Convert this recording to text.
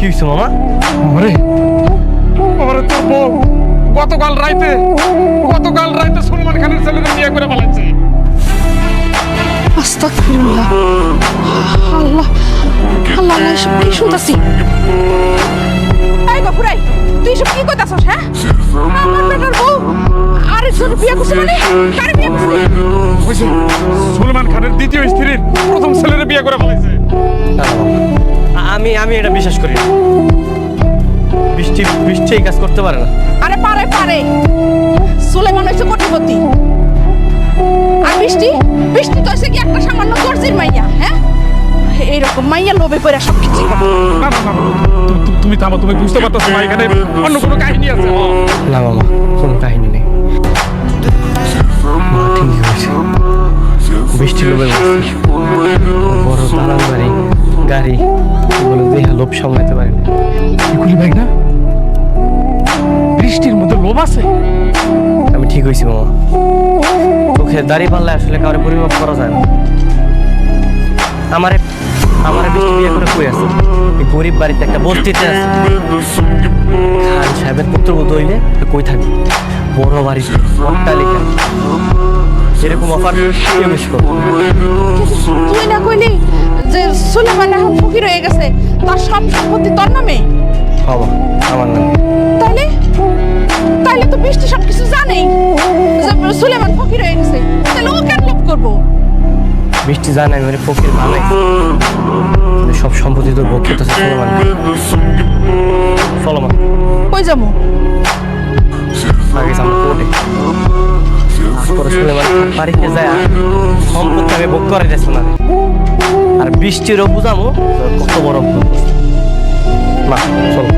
কি হইছে মামা? ওরে ওরে তোর বউ গতকাল রাইতে সলমান খানের ছেলেকে বিয়ে করে পালাচ্ছে। আস্তাগফিরুল্লাহ। আল্লাহ আল্লাহ আল্লাহ, এসব কি শুনতাছি? এই গফুরাই, তুই এসব কি কইতাছস? হ্যাঁ, আমার বেটার বউ আরেকজন বিয়ে করছে মানে? কারে বিয়ে করছে? ওই যে সলমান খানের দ্বিতীয় স্ত্রীর প্রথম ছেলেকে বিয়ে করে পালাইছে। না, না, মামা। আমি এটা বিশ্বাস করি না। বৃষ্টি এই কাজ করতে পারে না। আরে পারে পারে, সুলেমান হইছে কোটিপতি। আর বৃষ্টি তো হইছে কি একটা সামান্য দর্জির মাইয়া। হ্যাঁ, এইরকম মাইয়া লোভে পড়ে সব কিছু করে। না না না, তুমি থামো, তুমি বুঝতে পারতেছো না এখানে অন্য কোনো কাহিনী আছে। না মামা, কোনো কাহিনী নেই। মা ঠিকই হয়েছে, বৃষ্টি লোভে বসছে। বড় দালান বাড়ি গাড়ি এগুলো দেখে লোভ সামলাতে পারে না। এগুলি ভাই না, বৃষ্টির মধ্যে লোভ আছে। আমি ঠিক হয়েছি মামা। চোখে দাড়ি পাল্লে আসলে কাউরে পরিমাপ করা যায় না। আমারে বৃষ্টি বিয়ে করে কই আছে? এই গরিব বাড়িতে একটা বস্তিতে আছে। খান সাহেবের পুত্রবধূ হইলে কই থাকবে? বড় বাড়িতে অট্টালিকা, এরকম অফার কেউ মিস করবে? তুই না কইলি যে সুলেমান এখন ফকির হয়ে গেছে, তার সব সম্পত্তি তোর নামে? হবা আমার নাম। তাইলে তাইলে তো বৃষ্টি সবকিছু জানেই যে সুলেমান ফকির হয়ে গেছে, তাহলে ও কেন লোভ করবো? বৃষ্টি জানে আমি ফকির বানাই, সব সম্পত্তি তোর বক্ষিত আছে। চলো মা, কই যাবো? আগে আমরা কোর্টে তারপরে সুলেমান বাড়িতে যায় সম্পত্তি আমি ভোগ করে যাচ্ছ না। আর বৃষ্টিরও বুঝামো কত বড় ভুল করছে। মা চলো।